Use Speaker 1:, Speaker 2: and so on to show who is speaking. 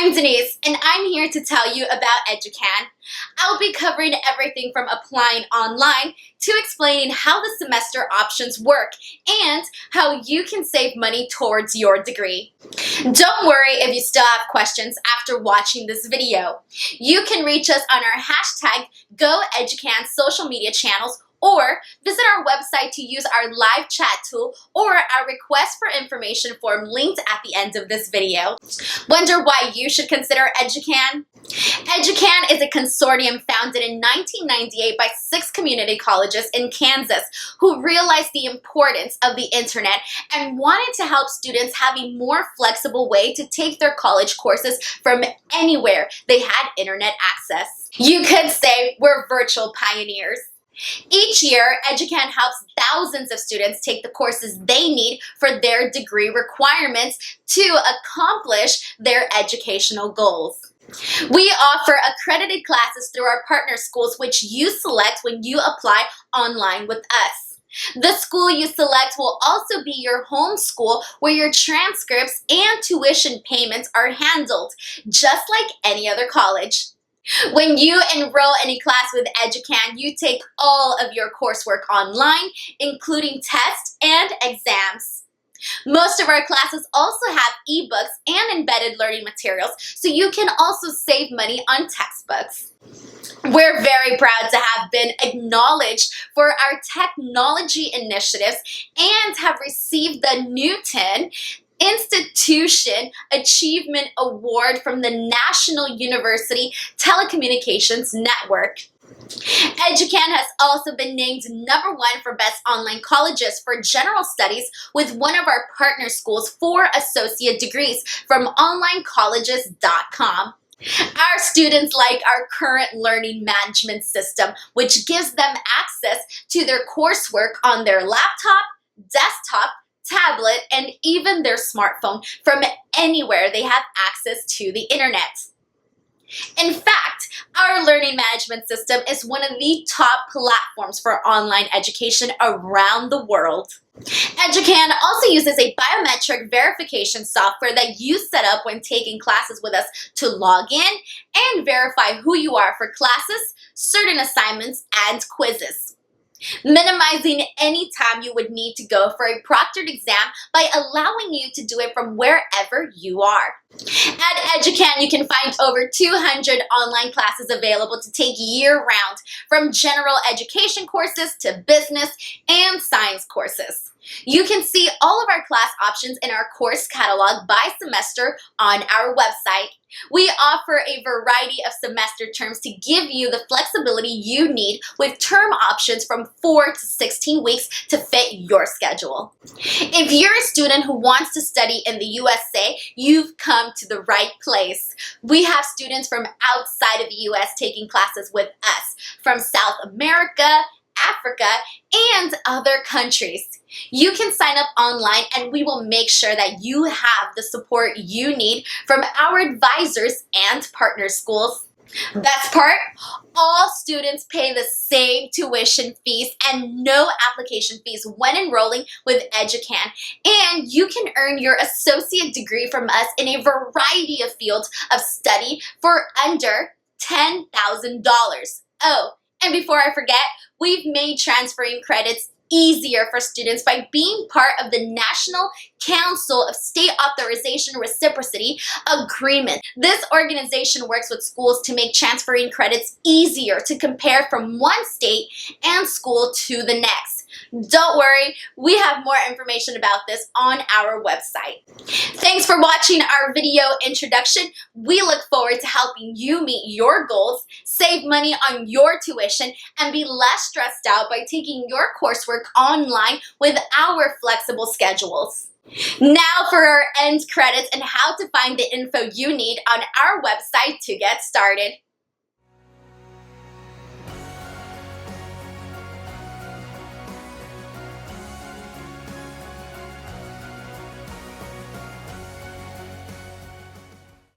Speaker 1: I'm Denise, and I'm here to tell you about EDUKAN. I'll be covering everything from applying online to explaining how the semester options work and how you can save money towards your degree. Don't worry if you still have questions after watching this video. You can reach us on our hashtag #GoEducan social media channels, or visit our website to use our live chat tool or our request for information form linked at the end of this video. Wonder why you should consider EDUKAN? EDUKAN is a consortium founded in 1998 by 6 community colleges in Kansas who realized the importance of the internet and wanted to help students have a more flexible way to take their college courses from anywhere they had internet access. You could say we're virtual pioneers. Each year, EDUKAN helps thousands of students take the courses they need for their degree requirements to accomplish their educational goals. We offer accredited classes through our partner schools, which you select when you apply online with us. The school you select will also be your home school, where your transcripts and tuition payments are handled, just like any other college. When you enroll in a class with EDUKAN, you take all of your coursework online, including tests and exams. Most of our classes also have ebooks and embedded learning materials, so you can also save money on textbooks. We're very proud to have been acknowledged for our technology initiatives and have received the Newton Institution Achievement Award from the National University Telecommunications Network. EDUKAN has also been named #1 for Best Online Colleges for General Studies with one of our partner schools for associate degrees from onlinecolleges.com. Our students like our current learning management system, which gives them access to their coursework on their laptop, desktop, tablet, and even their smartphone from anywhere they have access to the internet. In fact, our learning management system is one of the top platforms for online education around the world. EDUKAN also uses a biometric verification software that you set up when taking classes with us to log in and verify who you are for classes, certain assignments, and quizzes, minimizing any time you would need to go for a proctored exam by allowing you to do it from wherever you are. At EDUKAN, you can find over 200 online classes available to take year-round, from general education courses to business and science courses. You can see all of our class options in our course catalog by semester on our website. We offer a variety of semester terms to give you the flexibility you need, with term options from 4 to 16 weeks to fit your schedule. If you're a student who wants to study in the USA, you've come to the right place. We have students from outside of the US taking classes with us, from South America, Africa, and other countries. You can sign up online and we will make sure that you have the support you need from our advisors and partner schools. Best part, all students pay the same tuition fees and no application fees when enrolling with EDUKAN, and you can earn your associate degree from us in a variety of fields of study for under $10,000. Oh, and before I forget, we've made transferring credits easier for students by being part of the National Council of State Authorization Reciprocity Agreement. This organization works with schools to make transferring credits easier to compare from one state and school to the next. Don't worry, we have more information about this on our website. Thanks for watching our video introduction. We look forward to helping you meet your goals, save money on your tuition, and be less stressed out by taking your coursework online with our flexible schedules. Now for our end credits and how to find the info you need on our website to get started.